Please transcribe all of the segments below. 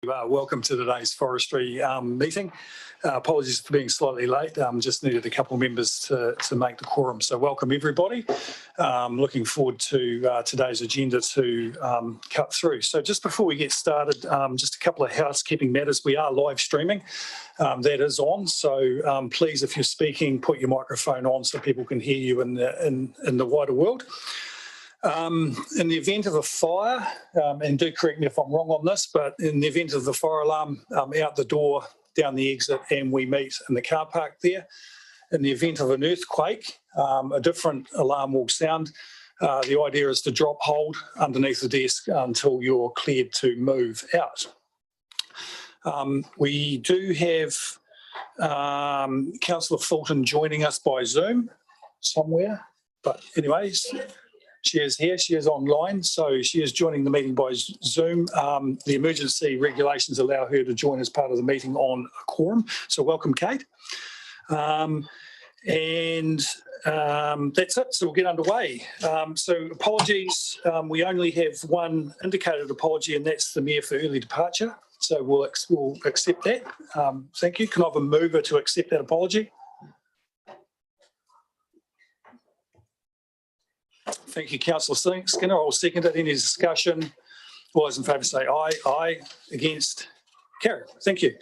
Welcome to today's Forestry meeting. Apologies for being slightly late. Just needed a couple of members to make the quorum. So welcome everybody. Looking forward to today's agenda to cut through. So just before we get started, just a couple of housekeeping matters. We are live streaming. That is on. So please, if you're speaking, put your microphone on so people can hear you in the wider world. In the event of a fire, and do correct me if I'm wrong on this, but in the event of the fire alarm, out the door, down the exit, and we meet in the car park there. In the event of an earthquake, a different alarm will sound. The idea is to drop hold underneath the desk until you're cleared to move out. We do have Councillor Fulton joining us by Zoom somewhere, but anyways, she is here, she is online, so she is joining the meeting by Zoom. The emergency regulations allow her to join as part of the meeting on a quorum. So welcome, Kate. That's it, so we'll get underway. So apologies, we only have one indicated apology, and that's the Mayor for early departure. So we'll accept that. Thank you. Can I have a mover to accept that apology? Thank you, Councillor Skinner. I'll second it. Any discussion? All those in favour say aye. Aye. Against? Carried. Thank you.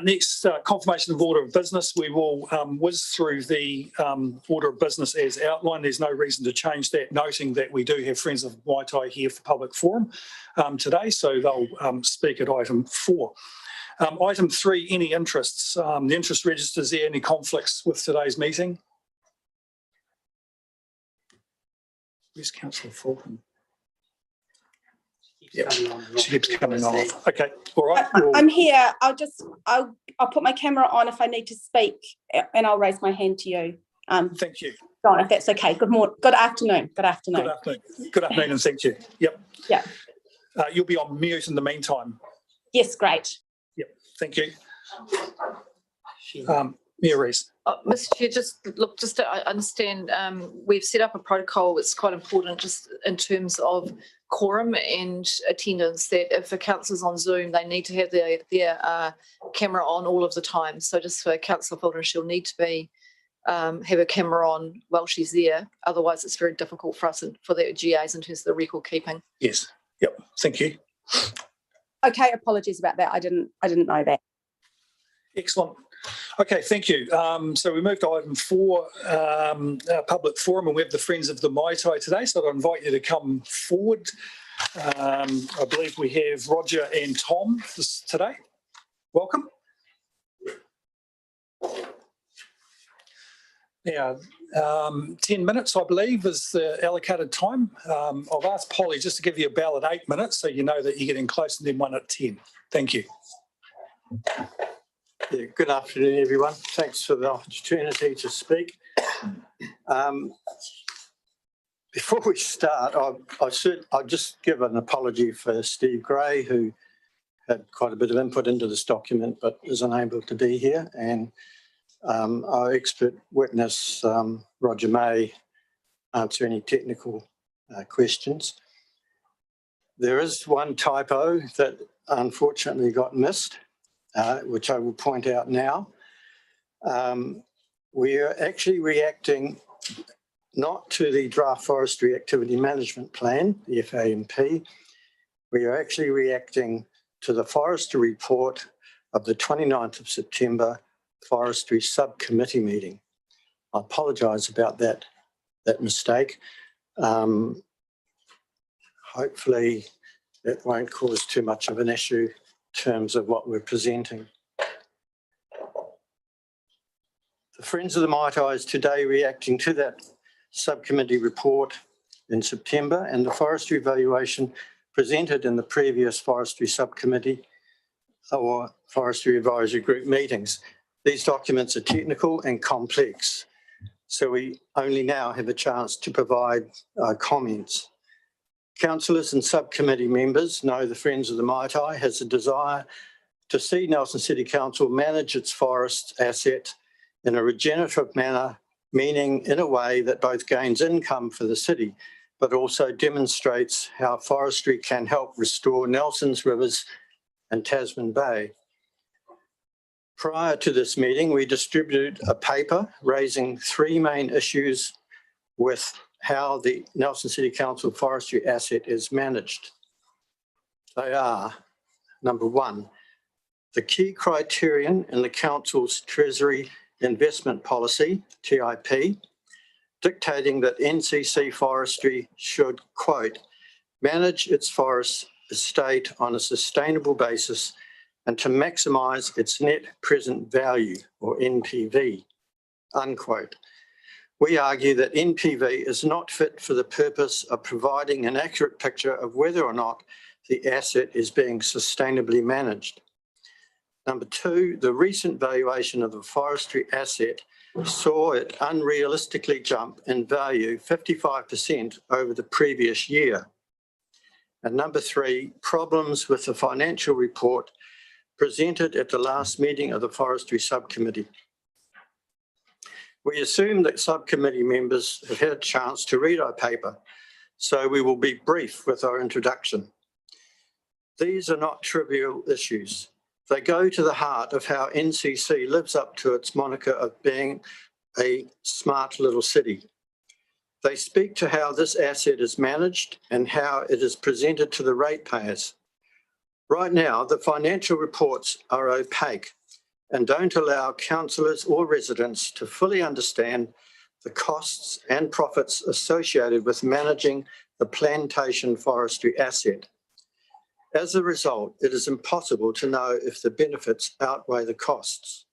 Next, confirmation of order of business. We will whiz through the order of business as outlined. There's no reason to change that, noting that we do have Friends of Waitai here for public forum today, so they'll speak at item 4. Item 3, any interests? The interest register, is there any conflicts with today's meeting? Where's Councillor Fulton? Yep. She keeps coming on. Okay, all right. I'm here. I'll put my camera on if I need to speak, and I'll raise my hand to you. Thank you. John, if that's okay. Good morning. Good afternoon. Good afternoon. Good afternoon. Good afternoon, and thank you. Yep. Yeah. You'll be on mute in the meantime. Yes, great. Yep. Thank you. Mayor Rees. Mr. Chair, just to understand, we've set up a protocol. It's quite important just in terms of quorum and attendance, that if a councillor's on Zoom, they need to have their camera on all of the time. So just for Councillor Fulton, she'll need to be have her camera on while she's there. Otherwise, it's very difficult for us and for the GAs in terms of the record keeping. Yes. Yep. Thank you. Okay. Apologies about that. I didn't know that. Excellent. Okay, thank you. So we move to item 4, public forum, and we have the Friends of the Maitai today, so I'd invite you to come forward. I believe we have Roger and Tom today. Welcome. Now, 10 minutes, I believe, is the allocated time. I've asked Polly just to give you a bell at 8 minutes, so you know that you're getting close, and then one at 10. Thank you. Yeah, good afternoon, everyone. Thanks for the opportunity to speak. Before we start, I'll just give an apology for Steve Gray, who had quite a bit of input into this document but is unable to be here, and our expert witness, Roger May, answer any technical questions. There is one typo that unfortunately got missed, which I will point out now. We are actually reacting not to the Draft Forestry Activity Management Plan, the FAMP. We are actually reacting to the Forestry report of the 29th of September Forestry Subcommittee meeting. I apologise about that mistake. Hopefully that won't cause too much of an issue terms of what we're presenting. The Friends of the Maitai is today reacting to that subcommittee report in September and the forestry evaluation presented in the previous forestry subcommittee or forestry advisory group meetings. These documents are technical and complex, so we only now have a chance to provide comments. Councillors and subcommittee members know the Friends of the Maitai has a desire to see Nelson City Council manage its forest asset in a regenerative manner, meaning in a way that both gains income for the city, but also demonstrates how forestry can help restore Nelson's rivers and Tasman Bay. Prior to this meeting, we distributed a paper raising three main issues with how the Nelson City Council forestry asset is managed. They are, number one, the key criterion in the Council's Treasury Investment Policy, TIP, dictating that NCC Forestry should, quote, manage its forest estate on a sustainable basis and to maximise its net present value, or NPV, unquote. We argue that NPV is not fit for the purpose of providing an accurate picture of whether or not the asset is being sustainably managed. Number two, the recent valuation of the forestry asset saw it unrealistically jump in value 55% over the previous year. And number three, problems with the financial report presented at the last meeting of the Forestry Subcommittee. We assume that subcommittee members have had a chance to read our paper, so we will be brief with our introduction. These are not trivial issues. They go to the heart of how NCC lives up to its moniker of being a smart little city. They speak to how this asset is managed and how it is presented to the ratepayers. Right now, the financial reports are opaque and don't allow councillors or residents to fully understand the costs and profits associated with managing the plantation forestry asset. As a result, it is impossible to know if the benefits outweigh the costs.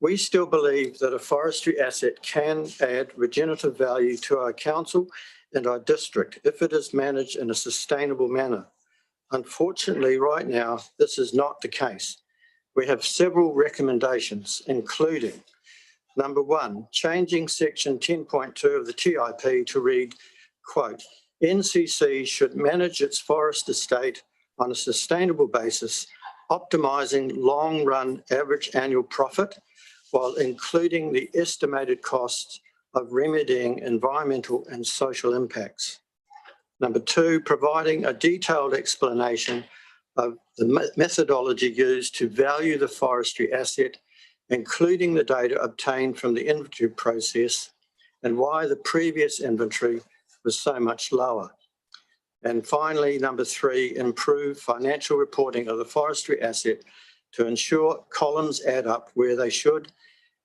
We still believe that a forestry asset can add regenerative value to our council and our district if it is managed in a sustainable manner. Unfortunately, right now, this is not the case. We have several recommendations, including, number one, changing section 10.2 of the TIP to read, quote, NCC should manage its forest estate on a sustainable basis, optimising long-run average annual profit while including the estimated costs of remedying environmental and social impacts. Number two, providing a detailed explanation of the methodology used to value the forestry asset, including the data obtained from the inventory process and why the previous inventory was so much lower. And finally, number three, improve financial reporting of the forestry asset to ensure columns add up where they should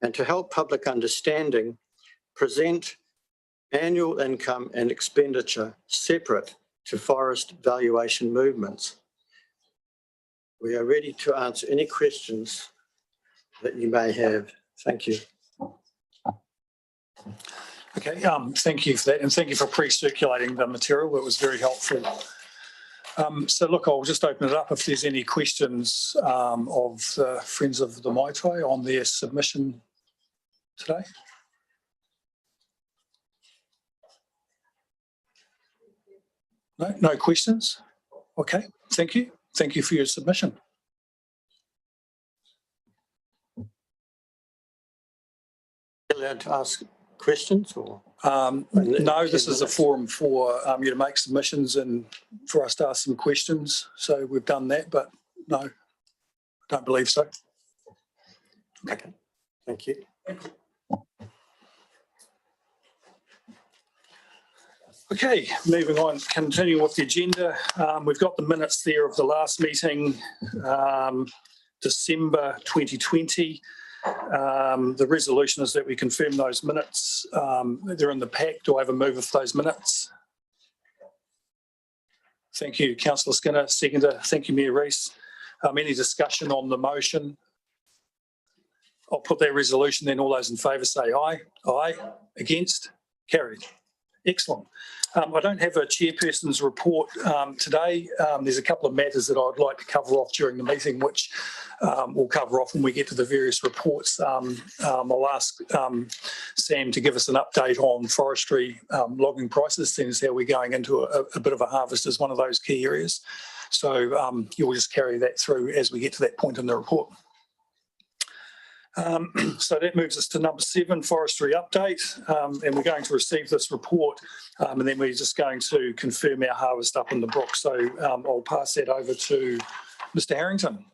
and to help public understanding, present annual income and expenditure separate to forest valuation movements. We are ready to answer any questions that you may have. Thank you. Okay, thank you for that, and thank you for pre-circulating the material. It was very helpful. So look, I'll just open it up if there's any questions of the Friends of the Maitai on their submission today. No questions? Okay, thank you. Thank you for your submission. Allowed to ask questions or? No, this is a forum for you to make submissions and for us to ask some questions. So we've done that, but no, I don't believe so. Okay, thank you. Okay, moving on, continuing with the agenda. We've got the minutes there of the last meeting, December 2020. The resolution is that we confirm those minutes. They're in the pack. Do I have a move of those minutes? Thank you, Councillor Skinner. Seconder. Thank you, Mayor Rees. Any discussion on the motion? I'll put that resolution, then all those in favour say aye. Aye. Against? Carried. Excellent. I don't have a chairperson's report today. There's a couple of matters that I'd like to cover off during the meeting, which we'll cover off when we get to the various reports. I'll ask Sam to give us an update on forestry logging prices, seeing as how we're going into a bit of a harvest as one of those key areas. So you'll just carry that through as we get to that point in the report. So that moves us to number 7, forestry update, and we're going to receive this report and then we're just going to confirm our harvest up in the brook. So I'll pass that over to Mr. Harrington.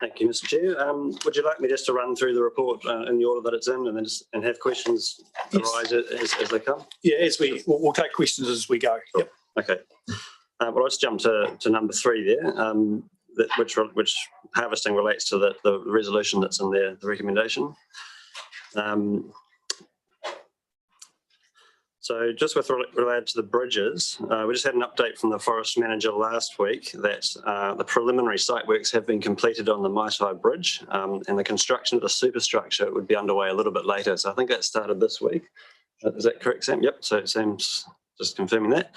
Thank you, Mr. Chair. Would you like me just to run through the report in the order that it's in, and then and have questions arise as they come? Yeah, we'll take questions as we go. Yep. Okay. Well, let's jump to number 3 there, which harvesting relates to the resolution that's in there, the recommendation. So just with regard to the bridges, we just had an update from the forest manager last week that the preliminary site works have been completed on the Maitai Bridge, and the construction of the superstructure would be underway a little bit later. So I think that started this week. Is that correct, Sam? Yep. So Sam's just confirming that.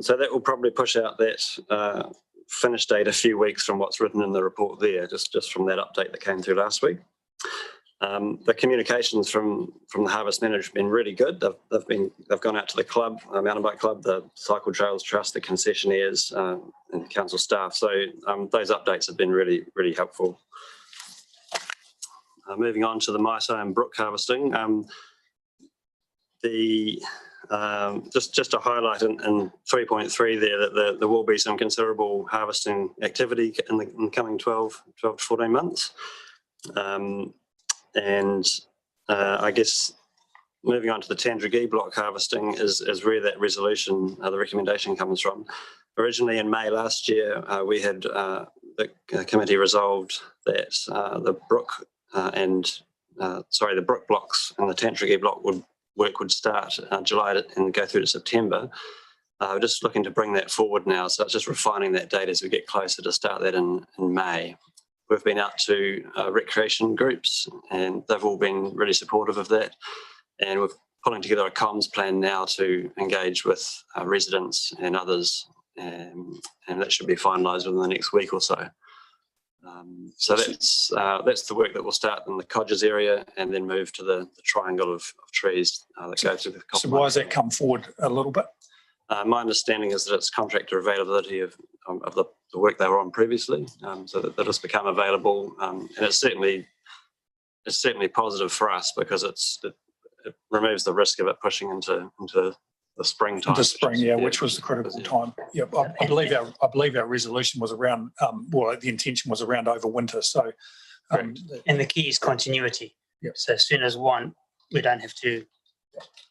So that will probably push out that finish date a few weeks from what's written in the report there, just from that update that came through last week. The communications from the harvest manager have been really good. They've gone out to the club, mountain bike club, the Cycle Trails Trust, the concessionaires, and council staff. So those updates have been really, really helpful. Moving on to the Maitai and brook harvesting, just to highlight in 3.3 there that there will be some considerable harvesting activity in the coming 12 to 14 months. And I guess moving on to the Tandragee block harvesting is where that resolution, the recommendation comes from. Originally in May last year, we had the committee resolved that the brook blocks and the Tandragee block work would start July and go through to September. We're just looking to bring that forward now, so it's just refining that date as we get closer to start that in May. We've been out to recreation groups and they've all been really supportive of that. And we're pulling together a comms plan now to engage with residents and others, and that should be finalised within the next week or so. So that's the work that will start in the Codgers area and then move to the triangle of trees that go to the copper. So why has that come forward a little bit? My understanding is that it's contractor availability of the work they were on previously, so that it's become available, and it's certainly positive for us because it removes the risk of it pushing into the springtime. The spring, which was the critical time. Yep, I believe our resolution was around. The intention was around over winter. So, and the key is continuity. Yep. So as soon as we don't have to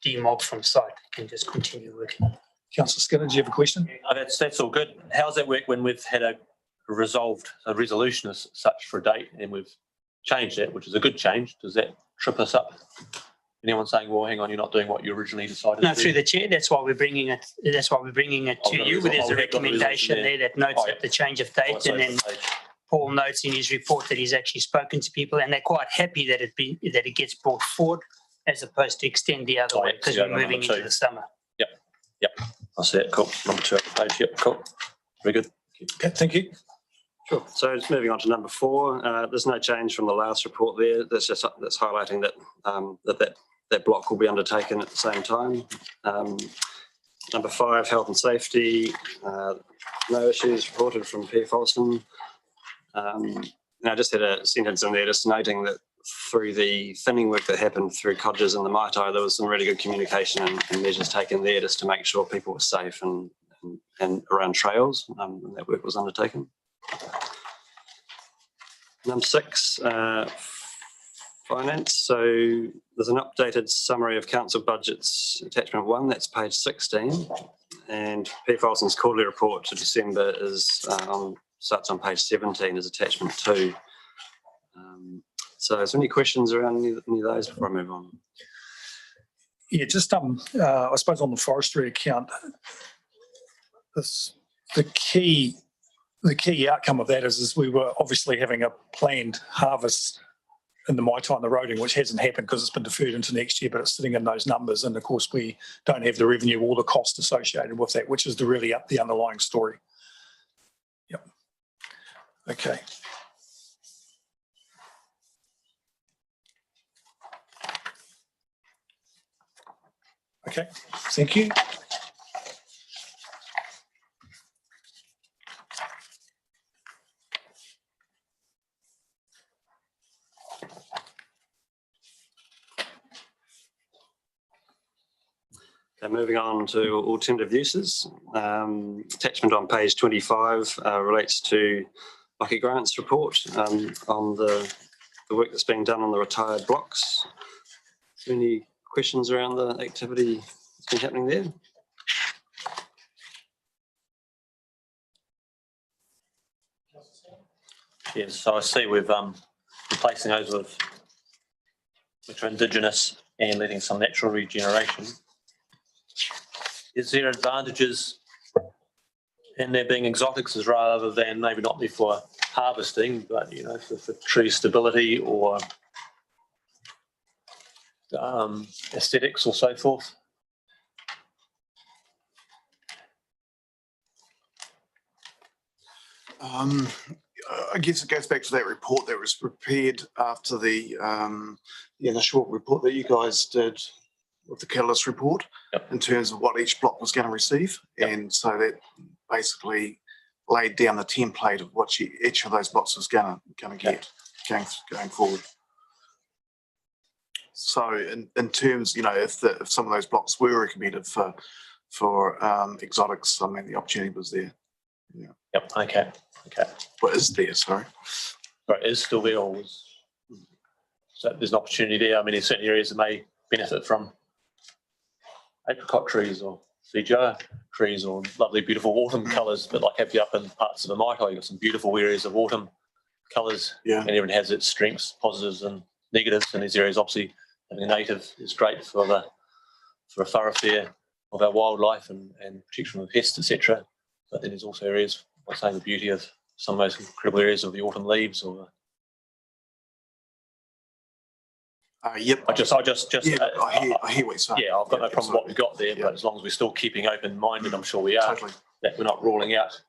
demob from site. We can just continue working. Councillor Skinner, do you have a question? That's all good. How does that work when we've had a resolution as such for a date and we've changed it, which is a good change? Does that trip us up? Anyone saying, well, hang on, you're not doing what you originally decided? No, through the chair. That's why we're bringing it. That's why we're bringing it to you. There's a recommendation there that notes that the change of date, and then Paul notes in his report that he's actually spoken to people, and they're quite happy that it gets brought forward as opposed to extend the other way because we're moving into the summer. Yep. I see it. Cool. Number 2 on the page. Yep. Cool. Very good. Okay, thank you. Sure. So just moving on to number 4, there's no change from the last report there. That's highlighting that that block will be undertaken at the same time. Number 5, health and safety. No issues reported from P. Folsom. I just had a sentence in there just noting that through the thinning work that happened through Codgers and the Maitai, there was some really good communication and measures taken there just to make sure people were safe and around trails when that work was undertaken. Number 6, finance. So there's an updated summary of council budgets, attachment 1, that's page 16. And P. Folsom's quarterly report to December starts on page 17 as attachment 2. So is there any questions around any of those before I move on? Yeah, just I suppose on the forestry account, the key outcome of that is we were obviously having a planned harvest in the Maitai and the roading, which hasn't happened because it's been deferred into next year, but it's sitting in those numbers. And of course, we don't have the revenue or the cost associated with that, which is the underlying story. Yep. Okay. Okay, thank you. Moving on to alternative uses. Attachment on page 25 relates to Lucky Grant's report on the work that's being done on the retired blocks. Is there any questions around the activity that's been happening there? Yes, so I see we've replacing those with which are indigenous and letting some natural regeneration. Is there advantages in there being exotics as rather than maybe not be for harvesting, but you know, for tree stability or aesthetics or so forth? I guess it goes back to that report that was prepared after the initial report that you guys did with the Catalyst report. Yep. In terms of what each block was going to receive. Yep. And so that basically laid down the template of what each of those blocks was going to get going forward. So in terms, you know, if some of those blocks were recommended for exotics, I mean, the opportunity was there. Yeah. Yep. Okay. What is there? Sorry. Right, is still there, or was, so there's an opportunity there. I mean, there's certain areas that may benefit from apricot trees or feijoa trees or lovely, beautiful autumn colours, but like have you up in parts of the Maitai, you've got some beautiful areas of autumn colours, and everyone has its strengths, positives and negatives, and these areas obviously having a native is great for a thoroughfare of our wildlife and protection of pests, etc. But then there's also areas, like saying the beauty of some of those incredible areas of the autumn leaves or Yep. I just I hear what you're saying. Yeah, I've got no problem with what we've got there, but as long as we're still keeping open-minded, I'm sure we are, Totally. that we're not ruling out.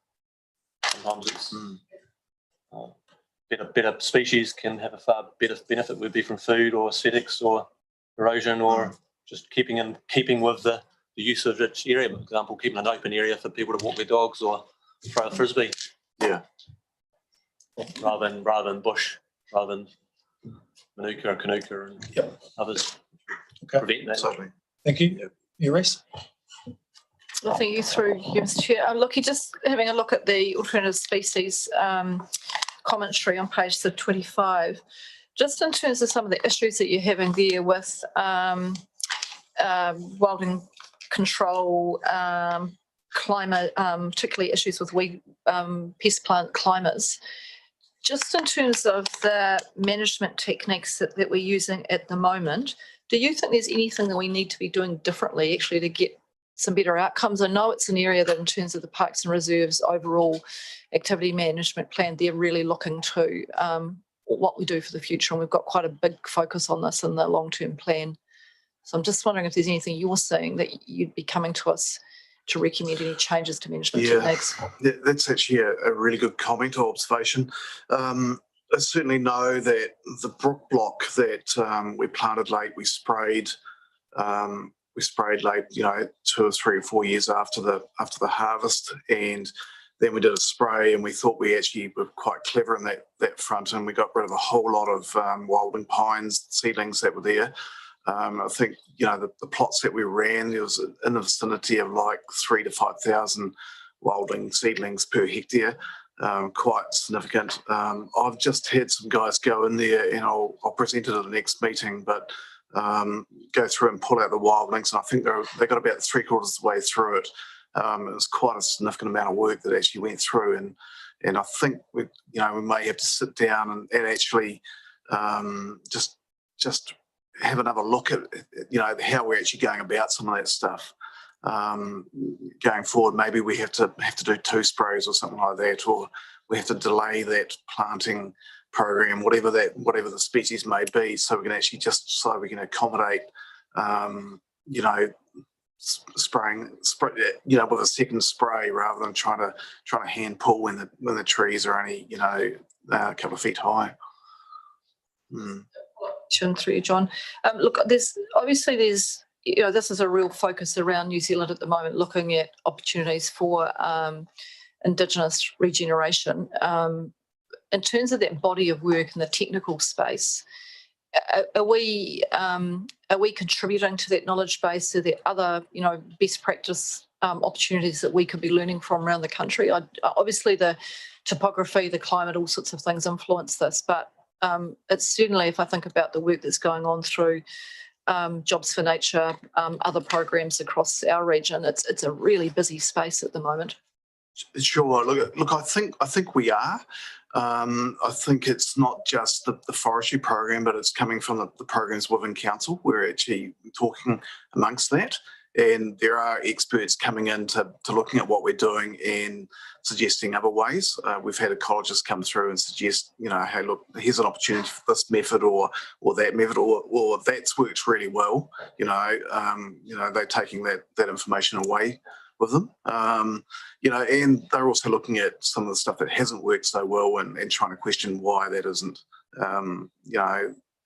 Sometimes it's better species can have a far better benefit, would be from food or aesthetics or erosion or just keeping with the use of its area. For example, keeping an open area for people to walk their dogs or throw a frisbee. Yeah. Rather than bush, rather than manuka and kanuka and others. Okay. Prevent that. Totally. Thank you. Iris? I think you through, Mr. Chair. Look, you're just having a look at the alternative species commentary on page 25. Just in terms of some of the issues that you're having there with wilding control, climate, particularly issues with weed, pest plant climbers. Just in terms of the management techniques that we're using at the moment, do you think there's anything that we need to be doing differently actually to get some better outcomes? I know it's an area that in terms of the parks and reserves overall activity management plan, they're really looking to what we do for the future, and we've got quite a big focus on this in the long-term plan. So I'm just wondering if there's anything you're seeing that you'd be coming to us to recommend any changes to management techniques. That's actually a really good comment or observation. I certainly know that the brook block that we planted late, we sprayed late, you know, 2 or 3 or 4 years after the harvest, and then we did a spray, and we thought we actually were quite clever in that front, and we got rid of a whole lot of wilding pines seedlings that were there. I think, you know, the plots that we ran, there was in the vicinity of like 3,000 to 5,000 wilding seedlings per hectare, quite significant. I've just had some guys go in there, and I'll present it at the next meeting, but go through and pull out the wildlings, and I think they got about 3/4 of the way through it. It was quite a significant amount of work that actually went through, and I think we may have to sit down and actually just have another look at, you know, how we're actually going about some of that stuff. Going forward, maybe we have to do 2 sprays or something like that, or we have to delay that planting program, whatever the species may be, so we can actually we can accommodate, you know, spraying, you know, with a second spray rather than trying to hand pull when the trees are only, you know, a couple of feet high. Through you, John. Look, there's you know, this is a real focus around New Zealand at the moment, looking at opportunities for Indigenous regeneration. In terms of that body of work in the technical space, are we contributing to that knowledge base? Are there other, best practice opportunities that we could be learning from around the country? Obviously, the topography, the climate, all sorts of things influence this, but it's certainly, if I think about the work that's going on through Jobs for Nature, other programs across our region, it's a really busy space at the moment. Sure. Look, I think we are. I think it's not just the forestry program, but it's coming from the programs within council. We're actually talking amongst that, and there are experts coming in to looking at what we're doing and suggesting other ways. We've had ecologist come through and suggest, hey, look, here's an opportunity for this method or that method, or that's worked really well. They're taking that information away with them, and they're also looking at some of the stuff that hasn't worked so well and trying to question why that isn't,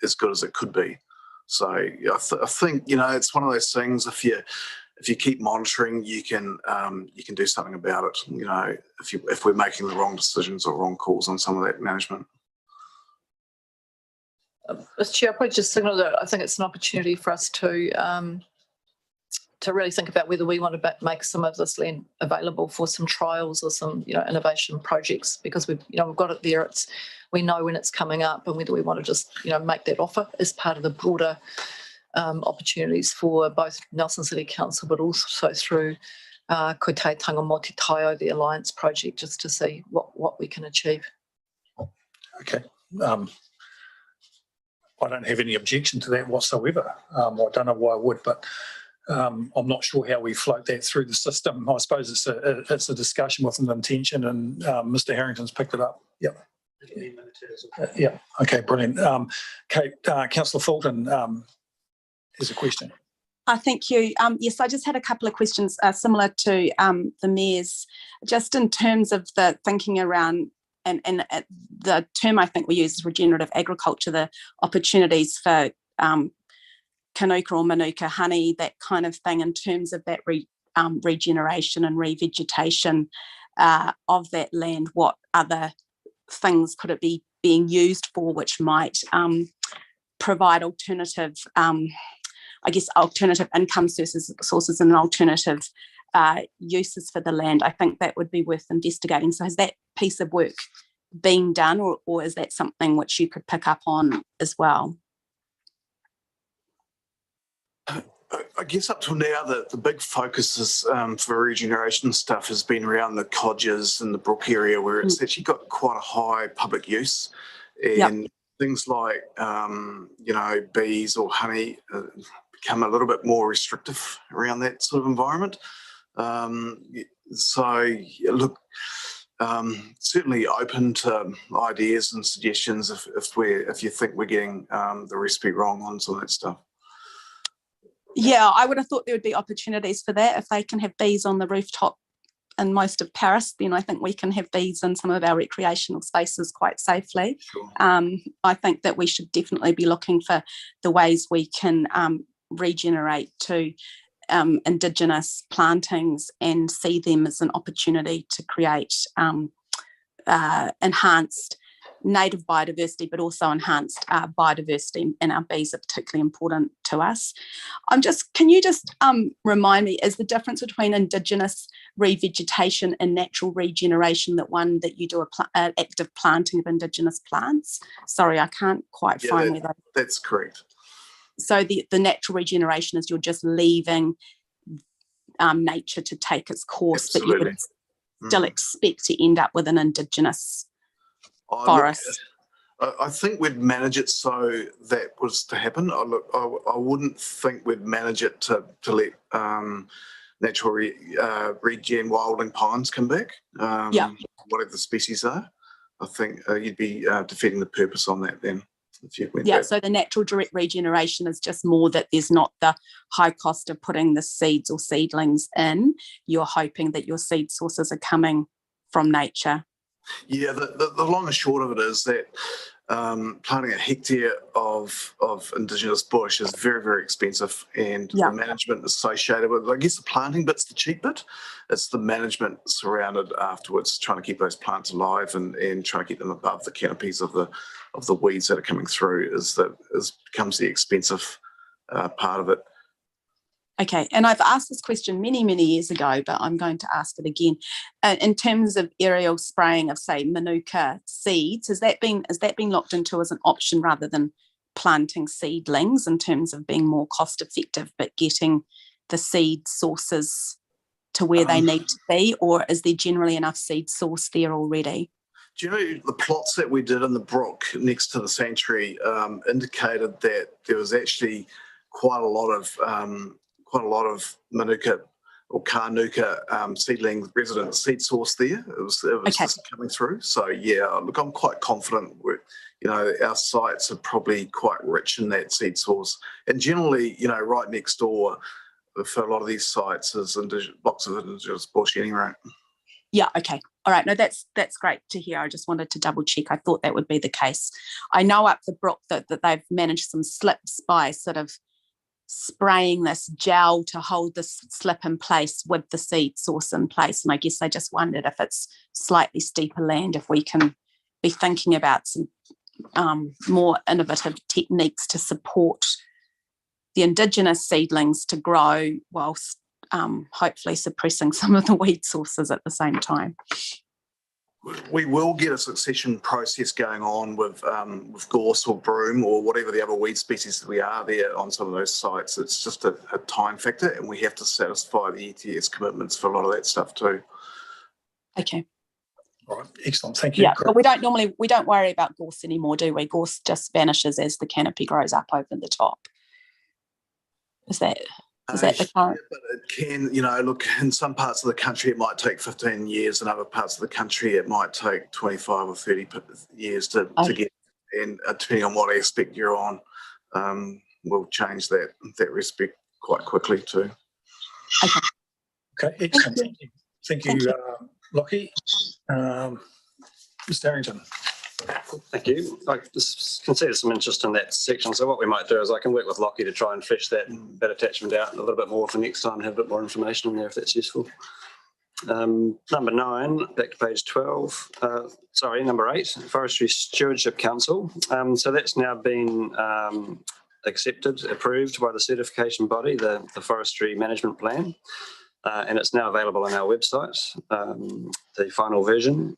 as good as it could be. So I think it's one of those things. If you keep monitoring, you can do something about it. If we're making the wrong decisions or wrong calls on some of that management. Mr. Chair, I'll probably just signal that I think it's an opportunity for us to really think about whether we want to make some of this land available for some trials or some, innovation projects, because we've got it there. We know when it's coming up, and whether we want to just, make that offer as part of the broader opportunities for both Nelson City Council, but also through Ko Te Tanga Moti Taio, the Alliance project, just to see what we can achieve. Okay. I don't have any objection to that whatsoever. I don't know why I would, but I'm not sure how we float that through the system. I suppose it's a discussion with an intention, and Mr. Harrington's picked it up. Yep. Yeah. Okay. Brilliant. Kate, Councillor Fulton has a question. Thank you. Yes, I just had a couple of questions similar to the Mayor's, just in terms of the thinking around, and the term I think we use is regenerative agriculture, the opportunities for Kanuka or Manuka honey, that kind of thing, in terms of that regeneration and revegetation of that land. What other things could it be being used for, which might provide alternative, alternative income sources and alternative uses for the land? I think that would be worth investigating. So has that piece of work been done, or is that something which you could pick up on as well? I guess up till now, the big focus is, for regeneration stuff has been around the codgers and the brook area, where it's actually got quite a high public use, and things like bees or honey become a little bit more restrictive around that sort of environment. Certainly open to ideas and suggestions if you think we're getting the recipe wrong on some of that stuff. Yeah, I would have thought there would be opportunities for that. If they can have bees on the rooftop in most of Paris, then I think we can have bees in some of our recreational spaces quite safely. Sure. I think that we should definitely be looking for the ways we can regenerate to Indigenous plantings and see them as an opportunity to create enhanced native biodiversity, but also enhanced biodiversity, and our bees are particularly important to us. Can you just remind me, is the difference between Indigenous revegetation and natural regeneration that you do an active planting of Indigenous plants? Sorry, I can't quite find where that's correct. So the natural regeneration is you're just leaving nature to take its course, Absolutely. but you would still expect to end up with an Indigenous forest. I think we'd manage it so that was to happen. I wouldn't think we'd manage it to let natural regen wilding pines come back, whatever the species are. I think you'd be defeating the purpose on that then. So the natural direct regeneration is just more that there's not the high cost of putting the seeds or seedlings in. You're hoping that your seed sources are coming from nature. Yeah, the long and short of it is that planting a hectare of Indigenous bush is very, very expensive, and the management associated with it. I guess the planting bit's the cheap bit. It's the management surrounded afterwards, trying to keep those plants alive and trying to keep them above the canopies of the weeds that are coming through becomes the expensive part of it. Okay, and I've asked this question many, many years ago, but I'm going to ask it again. In terms of aerial spraying of, say, Manuka seeds, has that been looked into as an option rather than planting seedlings, in terms of being more cost effective, but getting the seed sources to where they need to be, or is there generally enough seed source there already? Do you know, the plots that we did in the brook next to the sanctuary indicated that there was actually quite a lot of Manuka or Karnuka seedling resident seed source there. It was just coming through. So yeah, look, I'm quite confident our sites are probably quite rich in that seed source. And generally, right next door for a lot of these sites is blocks of Indigenous bush anyway. Yeah, okay. All right. No, that's great to hear. I just wanted to double check. I thought that would be the case. I know up the brook that they've managed some slips by sort of spraying this gel to hold the slip in place with the seed source in place. And I guess I just wondered if it's slightly steeper land, if we can be thinking about some more innovative techniques to support the Indigenous seedlings to grow whilst hopefully suppressing some of the weed sources at the same time. We will get a succession process going on with gorse or broom or whatever the other weed species that we are there on some of those sites. It's just a time factor, and we have to satisfy the ETS commitments for a lot of that stuff too. Okay. All right, excellent. Thank you. Yeah, but we don't worry about gorse anymore, do we? Gorse just vanishes as the canopy grows up over the top. Is that the current? But it can, look, in some parts of the country it might take 15 years, in other parts of the country it might take 25 or 30 years to get, and depending on what aspect you're on, we'll change that respect quite quickly too. Okay, excellent. Thank you, Lockie. Mr. Harrington. Thank you. I can see there's some interest in that section. So what we might do is I can work with Lockie to try and flesh that attachment out a little bit more for next time, have a bit more information in there if that's useful. Number 9, back to page 12. Number 8, Forestry Stewardship Council. So that's now been accepted, approved by the certification body, the Forestry Management Plan, and it's now available on our website, the final version.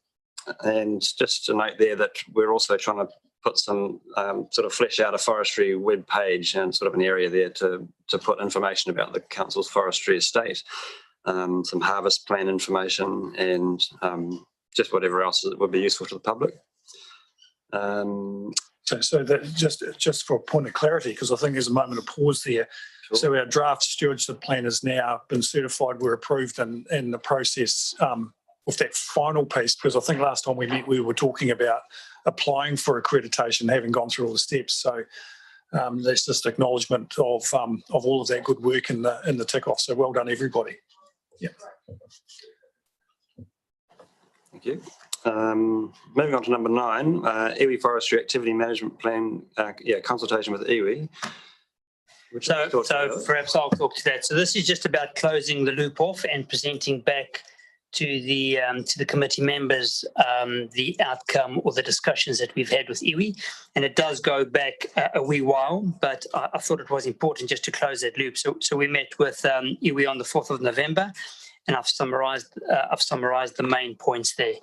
And just to note there that we're also trying to put some sort of flesh out a forestry web page and sort of an area there to put information about the council's forestry estate, some harvest plan information, and just whatever else that would be useful to the public. So that just for a point of clarity, because I think there's a moment of pause there. Sure. So our draft stewardship plan has now been certified. We're approved in the process with that final piece, because I think last time we met we were talking about applying for accreditation, having gone through all the steps. So that's just acknowledgement of all of that good work in the tick off. So well done, everybody. Yeah. Thank you. Moving on to number 9, iwi Forestry Activity Management Plan, consultation with iwi. So perhaps I'll talk to that. So this is just about closing the loop off and presenting back to the committee members the outcome or the discussions that we've had with iwi, and it does go back a wee while, but I thought it was important just to close that loop. So we met with iwi on the 4th of November, and I've summarised the main points there.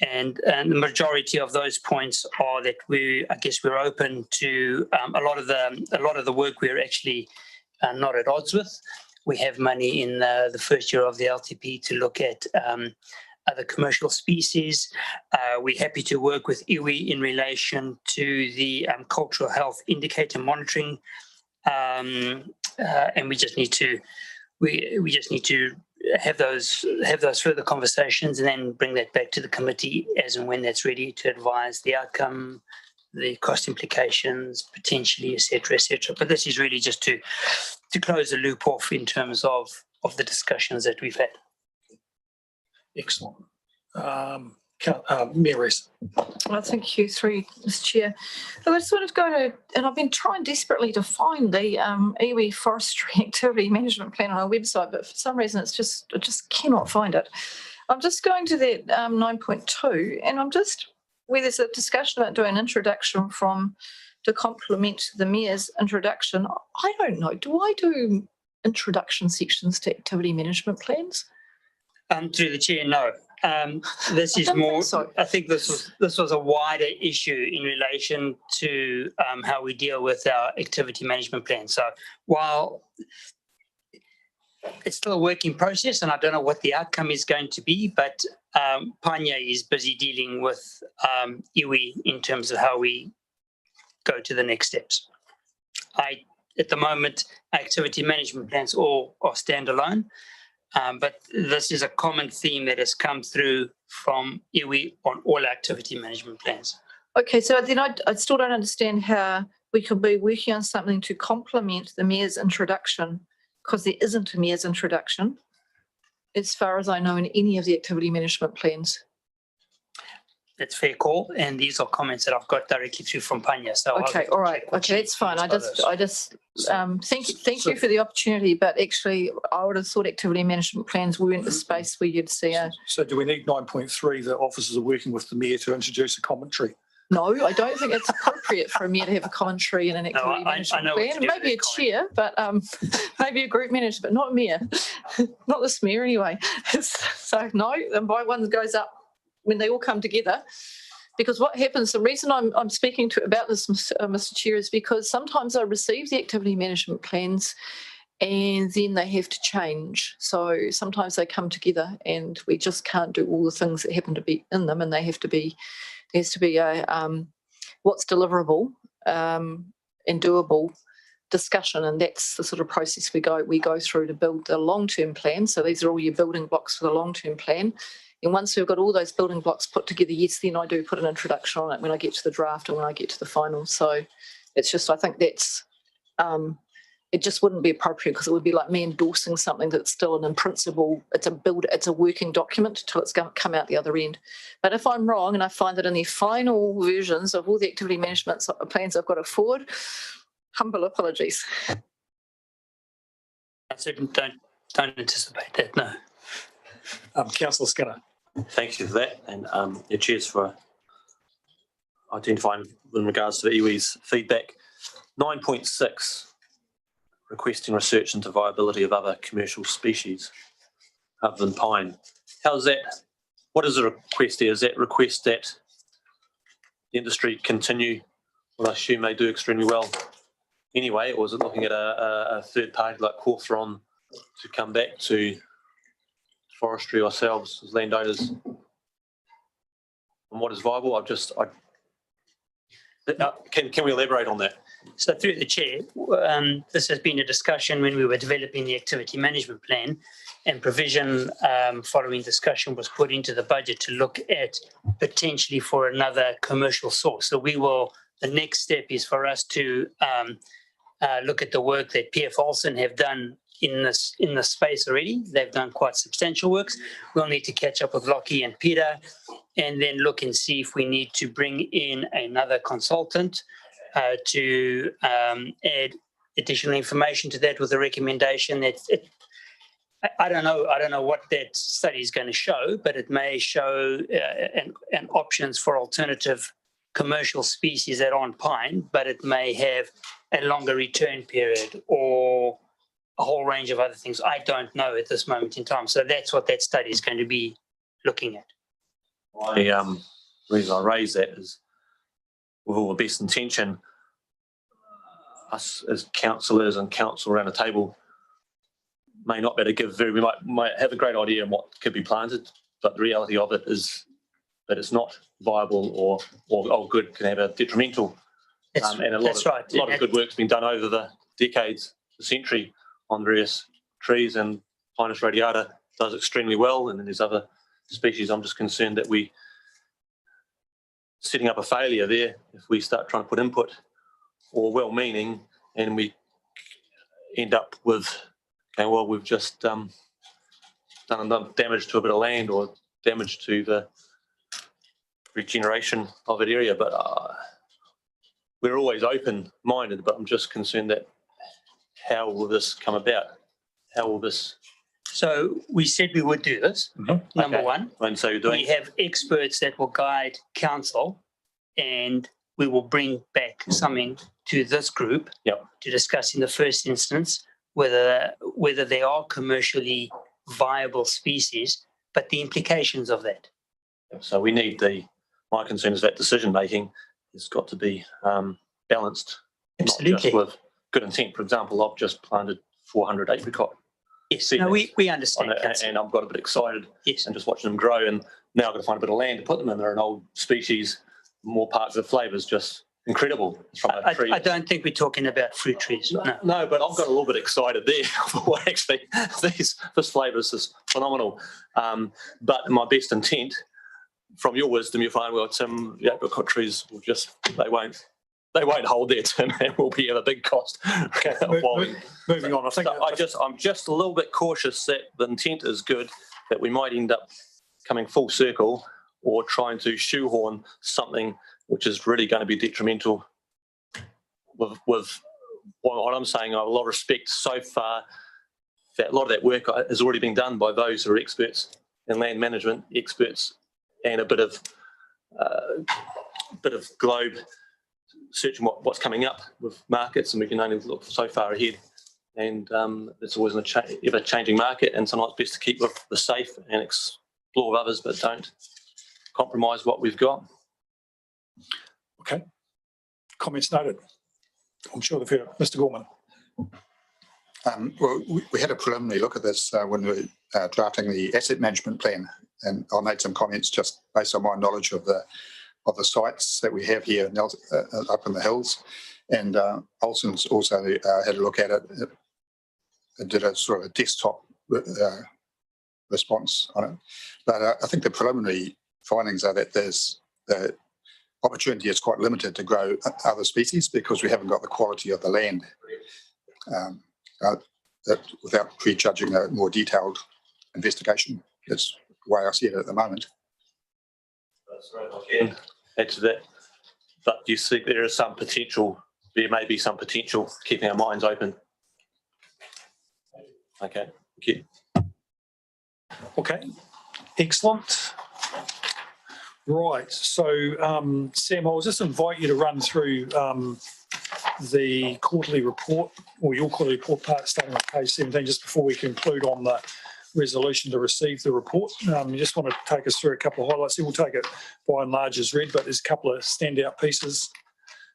And the majority of those points are that we're open to a lot of the work we're actually not at odds with. We have money in the first year of the LTP to look at other commercial species. We're happy to work with iwi in relation to the cultural health indicator monitoring, and we just need to have those further conversations and then bring that back to the committee as and when that's ready to advise the outcome, the cost implications, potentially, et cetera, et cetera. But this is really just to close the loop off in terms of the discussions that we've had. Excellent. Mayor Rees. Thank you, Mr. Chair. Look, I just wanted to go to, and I've been trying desperately to find the iwi Forestry Activity Management Plan on our website, but for some reason I just cannot find it. I'm just going to that 9.2, and I'm just, where there's a discussion about doing an introduction to complement the Mayor's introduction. I don't know, do I do introduction sections to activity management plans? Through the chair, no. This is more. So. I think this was a wider issue in relation to how we deal with our activity management plan. So while it's still a working process, and I don't know what the outcome is going to be, but Panya is busy dealing with iwi in terms of how we go to the next steps. At the moment, activity management plans all are standalone. But this is a common theme that has come through from iwi on all activity management plans. Okay, so then I still don't understand how we could be working on something to complement the Mayor's introduction, because there isn't a Mayor's introduction, as far as I know, in any of the activity management plans. That's fair call, and these are comments that I've got directly through from Panya. So okay, all right, okay, that's fine. I just thank you for the opportunity, but actually, I would have thought activity management plans weren't the space where you'd see a. So, do we need 9.3 that officers are working with the Mayor to introduce a commentary? No, I don't think it's appropriate for a Mayor to have a commentary in an activity management plan. Maybe a chair, but maybe a group manager, but not a Mayor. Not this Mayor anyway. So no, and by one goes up when they all come together, because what happens, the reason I'm speaking about this, Mr. Chair, is because sometimes I receive the activity management plans and then they have to change. So sometimes they come together and we just can't do all the things that happen to be in them, and there has to be a what's deliverable and doable discussion, and that's the sort of process we go through to build the long-term plan. So these are all your building blocks for the long-term plan. And once we've got all those building blocks put together, yes, then I do put an introduction on it when I get to the draft and when I get to the final. So it's just, I think that's, it just wouldn't be appropriate, because it would be like me endorsing something that's still in principle, it's a working document until it's going to come out the other end. But if I'm wrong and I find that in the final versions of all the activity management plans I've got to forward, humble apologies. I certainly don't anticipate that, no. Councillor Skinner. Thank you for that, and cheers for identifying in regards to the iwi's feedback. 9.6, requesting research into viability of other commercial species other than pine. How's that? What is the request there? Is that request that the industry continue, well, I assume they do extremely well anyway, or is it looking at a third party like Hawthorne to come back to Forestry ourselves as landowners on what is viable? Can we elaborate on that? So through the chair, this has been a discussion when we were developing the activity management plan, and provision following discussion was put into the budget to look at potentially for another commercial source. So the next step is for us to look at the work that PF Olsen have done in this space already. They've done quite substantial works. We'll need to catch up with Lockie and Peter, and then look and see if we need to bring in another consultant to add additional information to that, with a recommendation that I don't know what that study is going to show, but it may show an options for alternative commercial species that aren't pine, but it may have a longer return period or a whole range of other things. I don't know at this moment in time. So that's what that study is going to be looking at. The reason I raise that is, with all the best intention, us as councillors and council around the table may not be able to give we might have a great idea on what could be planted, but the reality of it is that it's not viable, or good, can have a detrimental. And a lot of good work's been done over the decades, the century, on various trees, and Pinus radiata does extremely well, and then there's other species. I'm just concerned that we setting up a failure there if we start trying to put input, or well-meaning, and we end up with, okay, well, we've just done enough damage to a bit of land, or damage to the regeneration of that area, but we're always open-minded, but I'm just concerned that how will this come about? How will this? So we said we would do this, number Okay. one. And so you're doing. We have experts that will guide council, and we will bring back something to this group to discuss in the first instance whether they are commercially viable species, but the implications of that. So we need my concern is that decision-making has got to be balanced, Absolutely. not just with good intent. For example, I've just planted 400 apricot. Yes, no, we understand. And I've got a bit excited Yes. and just watching them grow, and now I've got to find a bit of land to put them in. They're an old species, more parts of the flavour is just incredible. From a tree. I don't think we're talking about fruit trees. No, but I've got a little bit excited there. Well, actually, this flavour is phenomenal. But my best intent, from your wisdom, you find, well, Tim, the apricot trees will just, they won't hold there, Tim, and will be at a big cost. Okay, moving on. I'm just a little bit cautious that the intent is good, that we might end up coming full circle or trying to shoehorn something which is really going to be detrimental with what I'm saying. I have a lot of respect so far that a lot of that work has already been done by those who are experts in land management, experts, and a bit of globe searching what's coming up with markets, and we can only look so far ahead. And it's always an ever-changing market, and sometimes it's best to keep with the safe and explore with others, but don't compromise what we've got. Okay. Comments noted. I'm sure they've heard it. Mr. Gorman. Well, we had a preliminary look at this when we were drafting the asset management plan, and I made some comments just based on my knowledge of the sites that we have here up in the hills. And Olsen's also had a look at it. It did a sort of a desktop response on it. But I think the preliminary findings are that the opportunity is quite limited to grow other species because we haven't got the quality of the land. Without prejudging a more detailed investigation, that's the way I see it at the moment. That's right. I can add to that. But do you think there is some potential? There may be some potential keeping our minds open. Okay. Thank you. Okay. Excellent. Right. So, Sam, I'll just invite you to run through the quarterly report, or your quarterly report part, starting on page 17, just before we conclude on the resolution to receive the report. You just want to take us through a couple of highlights. We'll take it by and large as read, but there's a couple of standout pieces.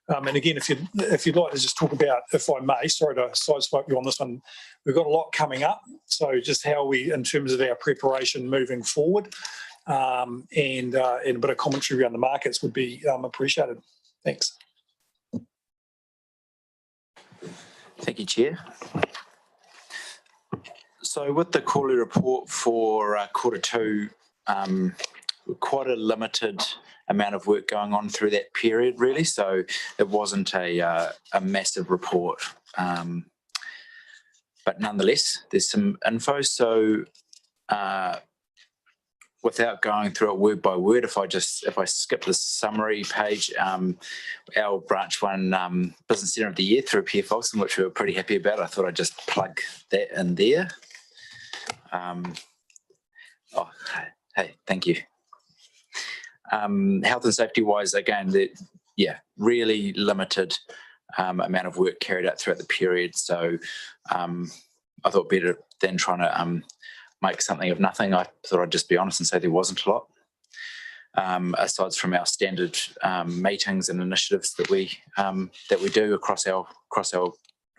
And again, if you'd like to just talk about, if I may, sorry to sideswipe you on this one, we've got a lot coming up. So just how we, in terms of our preparation moving forward, and a bit of commentary around the markets would be appreciated. Thanks. Thank you, Chair. So with the quarterly report for quarter two, quite a limited amount of work going on through that period, really. So it wasn't a massive report, but nonetheless, there's some info. So without going through it word by word, if I skip the summary page, our branch won Business Centre of the Year through Pierre Folsom, which we were pretty happy about. I thought I'd just plug that in there. Hey, thank you. Health and safety wise, again, really limited amount of work carried out throughout the period. So I thought better than trying to make something of nothing. I thought I'd just be honest and say there wasn't a lot. Aside from our standard meetings and initiatives that we do across our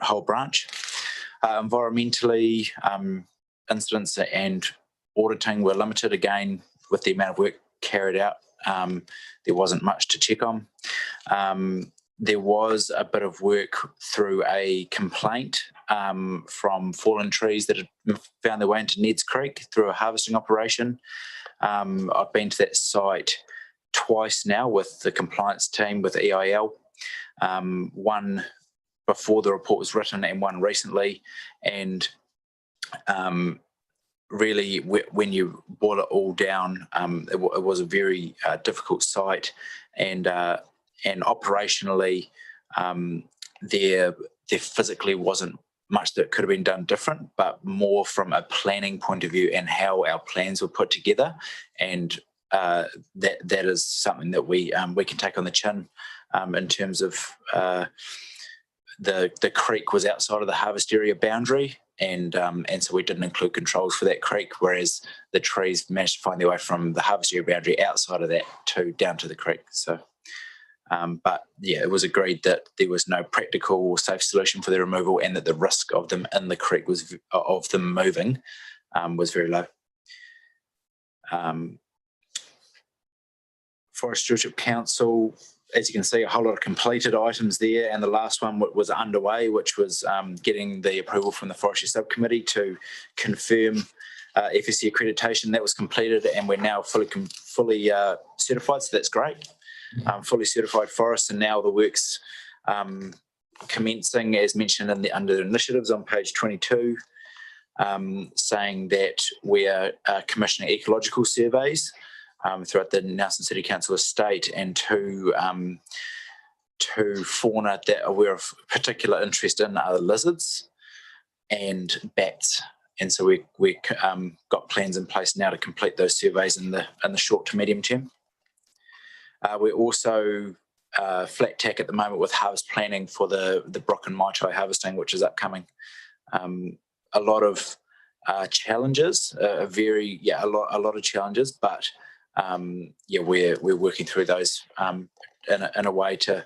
whole branch. Environmentally, incidents and auditing were limited again with the amount of work carried out. There wasn't much to check on. There was a bit of work through a complaint from fallen trees that had found their way into Ned's Creek through a harvesting operation. I've been to that site twice now with the compliance team with EIL, one before the report was written and one recently. And really, when you boil it all down, it was a very difficult site, and operationally, there physically wasn't much that could have been done different, but more from a planning point of view and how our plans were put together, and that is something that we can take on the chin in terms of the creek was outside of the harvest area boundary, and so we didn't include controls for that creek, whereas the trees managed to find their way from the harvest area boundary outside of that down to the creek. So, but yeah, it was agreed that there was no practical or safe solution for the removal, and that the risk of them in the creek of them moving was very low. Forest Stewardship Council, as you can see, a whole lot of completed items there, and the last one was underway, which was getting the approval from the Forestry Subcommittee to confirm FSC accreditation. That was completed, and we're now fully certified, so that's great. Fully certified forests, and now the work's commencing, as mentioned under the initiatives on page 22, saying that we are commissioning ecological surveys throughout the Nelson City Council estate, and two fauna that are of particular interest in are lizards and bats. And so we got plans in place now to complete those surveys in the short to medium term. We're also flat tack at the moment with harvest planning for the Brock and Mai Tai harvesting, which is upcoming. A lot of challenges, a lot of challenges, but we're working through those in a way to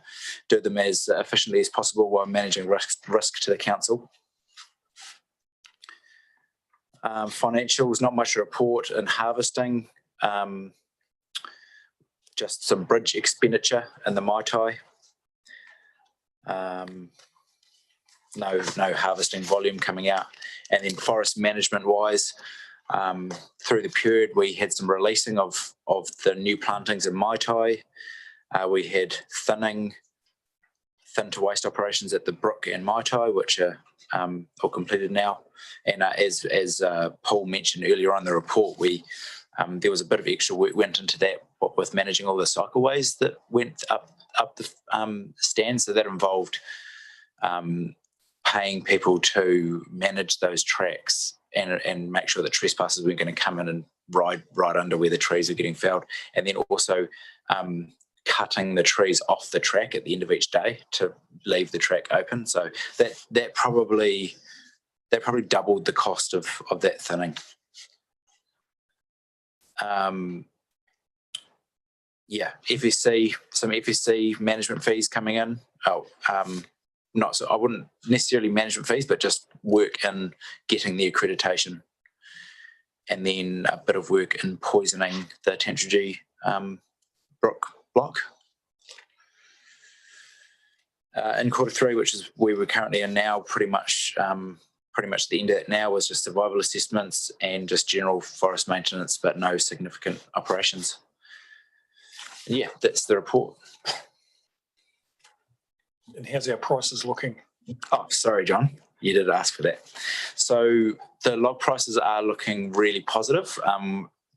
do them as efficiently as possible while managing risk to the council. Financials, not much to report in harvesting. Just some bridge expenditure in the Mai Tai. No harvesting volume coming out. And then forest management wise, through the period we had some releasing of the new plantings in Mai Tai. We had thin to waste operations at the Brook and Mai Tai, which are all completed now. And as Paul mentioned earlier on the report, there was a bit of extra work went into that with managing all the cycleways that went up the stand. So that involved paying people to manage those tracks and make sure that trespassers weren't going to come in and ride right under where the trees are getting felled, and then also cutting the trees off the track at the end of each day to leave the track open. So that probably doubled the cost of that thinning. Some FSC management fees coming in. Not so I wouldn't necessarily management fees, but just work in getting the accreditation, and then a bit of work in poisoning the Tantragee Brook block. In Q3, which is where we're currently in now, pretty much the end of that now was just survival assessments and just general forest maintenance, but no significant operations. And yeah, that's the report. And how's our prices looking? Oh, sorry, John. You did ask for that. So the log prices are looking really positive.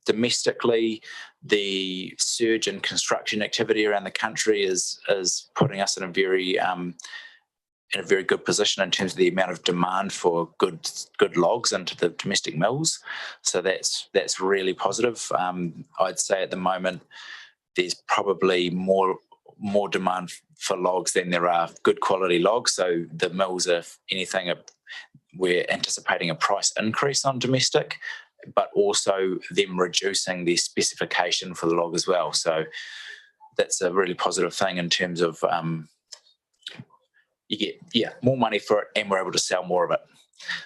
Domestically, the surge in construction activity around the country is putting us in a very good position in terms of the amount of demand for good logs into the domestic mills. So that's really positive. I'd say at the moment there's probably more demand for logs than there are good quality logs. So the mills, if anything, we're anticipating a price increase on domestic, but also them reducing their specification for the log as well. So that's a really positive thing in terms of you get more money for it, and we're able to sell more of it.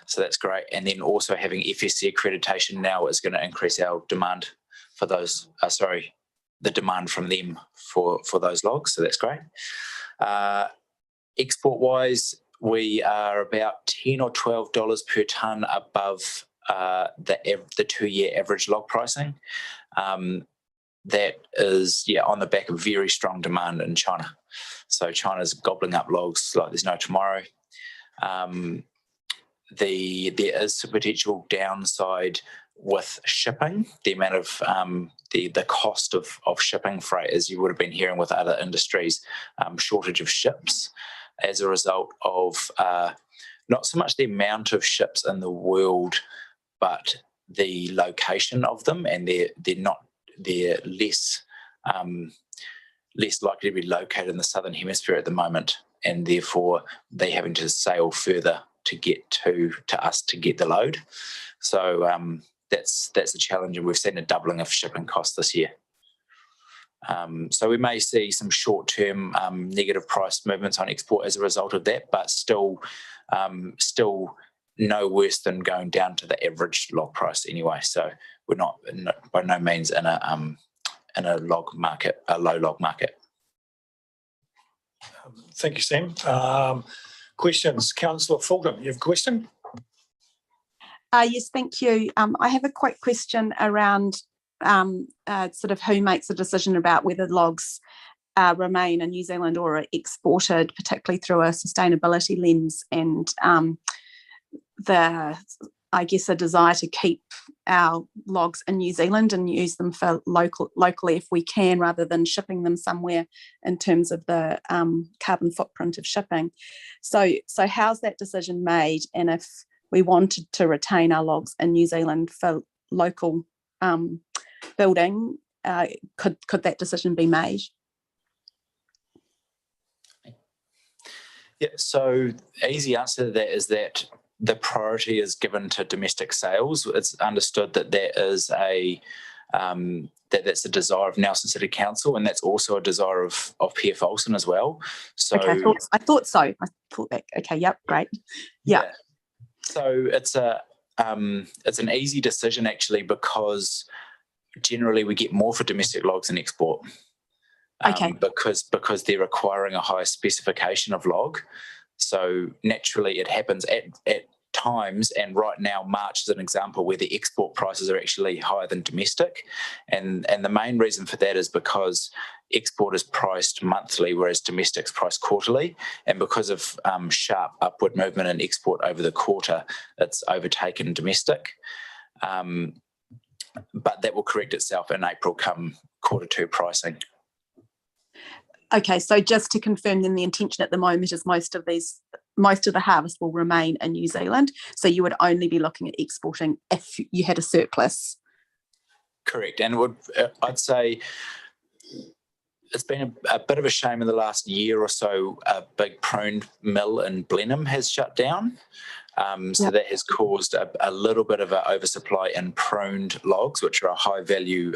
So that's great. And then also having FSC accreditation now is going to increase our demand for those. The demand from them for those logs. So that's great. Export wise, we are about $10 or $12 per tonne above the 2-year average log pricing. That is on the back of very strong demand in China. So China's gobbling up logs like there's no tomorrow. There is some potential downside with shipping, the amount of the cost of shipping freight, as you would have been hearing with other industries, shortage of ships as a result of not so much the amount of ships in the world, but the location of them, and they're less likely to be located in the southern hemisphere at the moment, and therefore they having to sail further to get to us to get the load. So that's a challenge, and we've seen a doubling of shipping costs this year. So we may see some short-term negative price movements on export as a result of that, but still no worse than going down to the average log price anyway. So we're not by no means in a log market, a low log market. Thank you, Sam. Questions, Councillor Fulton, you have a question? Yes, thank you. I have a quick question around sort of who makes a decision about whether logs remain in New Zealand or are exported, particularly through a sustainability lens, and I guess a desire to keep our logs in New Zealand and use them for locally if we can, rather than shipping them somewhere in terms of the carbon footprint of shipping. So how's that decision made? And if we wanted to retain our logs in New Zealand for local building, could that decision be made? Yeah, so easy answer to that is that the priority is given to domestic sales. It's understood that that's a desire of Nelson City Council, and that's also a desire of PF Olsen as well. So okay, I thought so. I thought that. Okay, yep, great. Yeah. So it's an easy decision actually, because generally we get more for domestic logs than export. Okay. Because they're requiring a higher specification of log. So naturally it happens at times, and right now March is an example where the export prices are actually higher than domestic. And the main reason for that is because export is priced monthly, whereas domestic's priced quarterly. And because of sharp upward movement in export over the quarter, it's overtaken domestic. But that will correct itself in April come Q2 pricing. Okay, so just to confirm, then the intention at the moment is most of the harvest will remain in New Zealand. So you would only be looking at exporting if you had a surplus. Correct, and I'd say it's been a bit of a shame in the last year or so. A big pruned mill in Blenheim has shut down. So that has caused a little bit of an oversupply in pruned logs, which are high value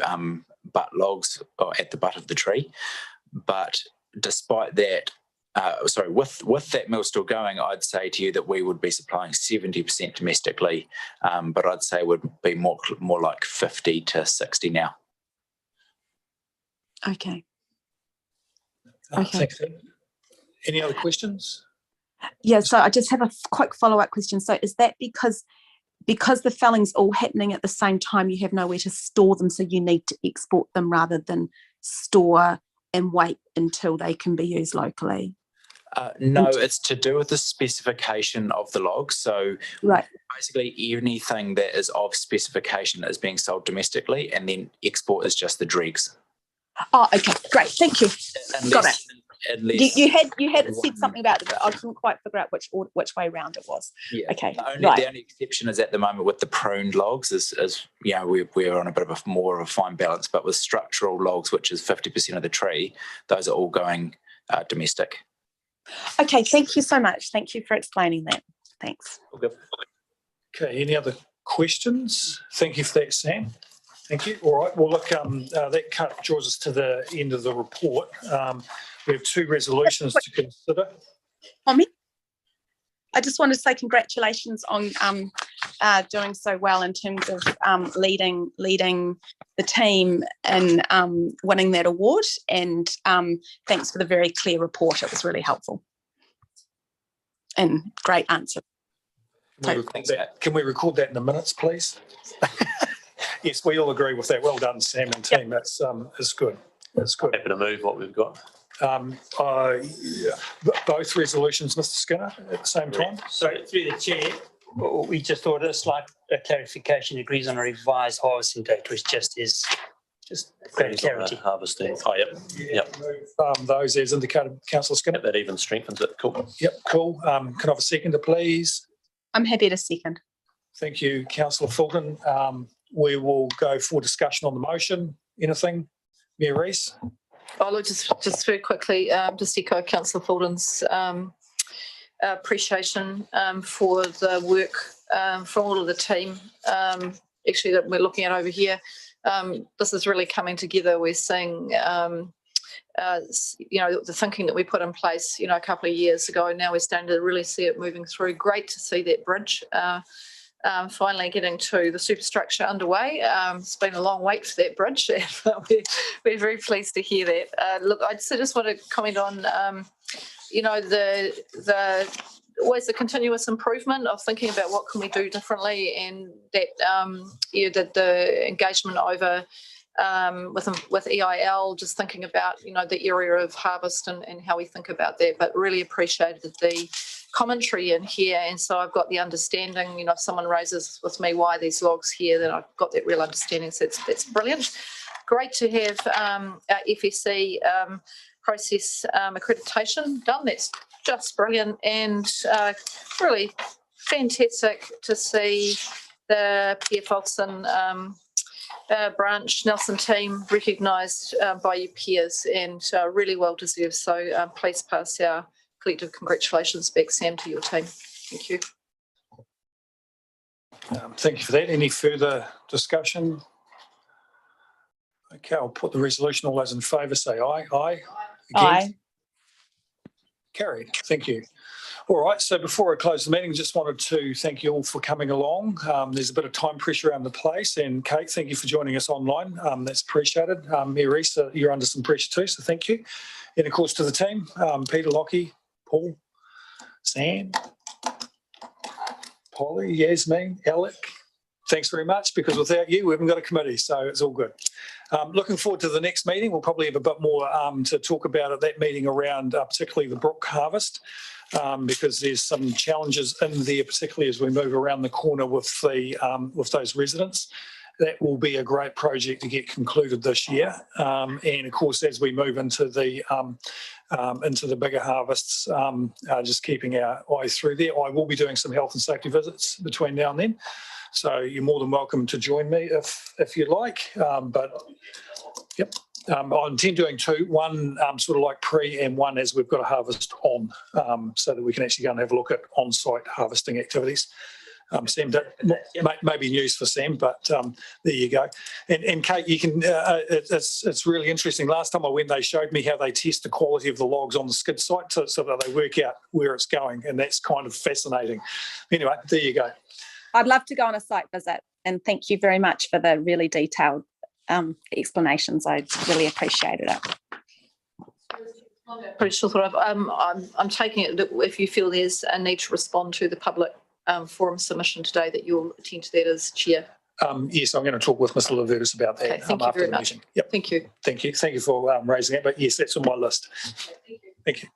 butt logs at the butt of the tree. But despite that, with that mill still going, I'd say to you that we would be supplying 70% domestically, but I'd say it would be more like 50 to 60 now. Okay. Thanks. Any other questions? Yeah, so I just have a quick follow-up question. So is that because the felling's all happening at the same time, you have nowhere to store them, so you need to export them rather than store and wait until they can be used locally? No, it's to do with the specification of the logs. So basically anything that is of specification is being sold domestically, and then export is just the dregs. Oh, okay, great, thank you. Got it. Unless you had said something about it, but I couldn't quite figure out which way around it was. Yeah. Okay. The only exception is at the moment with the pruned logs is we're on a bit of more of a fine balance, but with structural logs, which is 50% of the tree, those are all going domestic. Okay, thank you so much. Thank you for explaining that. Thanks. Okay, any other questions? Thank you for that, Sam. Thank you. All right, well, look, that draws us to the end of the report. We have two resolutions to consider. I just want to say congratulations on doing so well in terms of leading the team and winning that award. And thanks for the very clear report. It was really helpful and great answer. Can we record that in the minutes, please? Yes, we all agree with that. Well done, Sam and team. Yep. That's good. That's good. Happy to move what we've got. Both resolutions, Mr. Skinner, at the same time. So through the chair, We just thought a slight clarification agrees on a revised harvesting date, which just great clarity. Harvesting. Oh, yep. Yep. Those as indicated, Councillor Skinner. That even strengthens it. Cool. Yep, cool. Can I have a seconder, please? I'm happy to second. Thank you, Councillor Fulton. We will go for discussion on the motion. Anything? Mayor Rees? Oh, look, just very quickly, just echo Councillor Fulton's appreciation for the work from all of the team, actually that we're looking at over here. This is really coming together. We're seeing, the thinking that we put in place, a couple of years ago. Now we're starting to really see it moving through. Great to see that bridge finally getting to the superstructure underway. It's been a long wait for that bridge. We're very pleased to hear that. Look, I just want to comment on, always the continuous improvement of thinking about what can we do differently, and that the engagement over with EIL, just thinking about the area of harvest and how we think about that. But really appreciated the commentary in here, and so I've got the understanding. If someone raises with me why these logs here, then I've got that real understanding. So that's brilliant. Great to have our FSC process accreditation done. That's just brilliant, and really fantastic to see the Pierre Folkson branch Nelson team recognised by your peers, and really well deserved. So please pass our collective congratulations back, Sam, to your team. Thank you. Thank you for that. Any further discussion? Okay, I'll put the resolution. All those in favour say aye. Aye. Against? Aye. Carried. Thank you. All right, so before I close the meeting, just wanted to thank you all for coming along. There's a bit of time pressure around the place, and Kate, thank you for joining us online. That's appreciated. Mayor Rees, you're under some pressure too, so thank you. And of course to the team, Peter, Lockie, Paul, Sam, Polly, Yasmin, Alec. Thanks very much, because without you, we haven't got a committee, so it's all good. Looking forward to the next meeting. We'll probably have a bit more to talk about at that meeting around particularly the brook harvest, because there's some challenges in there, particularly as we move around the corner with those residents. That will be a great project to get concluded this year. And of course, as we move into the bigger harvests, just keeping our eyes through there. I will be doing some health and safety visits between now and then, so you're more than welcome to join me if you'd like. But yep, I intend doing two, one sort of like pre and one as we've got a harvest on, so that we can actually go and have a look at on-site harvesting activities. Sam, maybe news for Sam, but there you go. And Kate, you can. It's really interesting. Last time I went, they showed me how they test the quality of the logs on the skid site, so that they work out where it's going, and that's kind of fascinating. Anyway, there you go. I'd love to go on a site visit, and thank you very much for the really detailed explanations. I really appreciated it. Pretty sure I'm taking it that if you feel there's a need to respond to the public forum submission today, that you'll attend to that as chair. Yes, I'm going to talk with Mr. Lavertus about that. Okay, thank you very much. Meeting. Yep. Thank you. Thank you. Thank you for raising it. But yes, that's on my list. Okay, thank you. Thank you.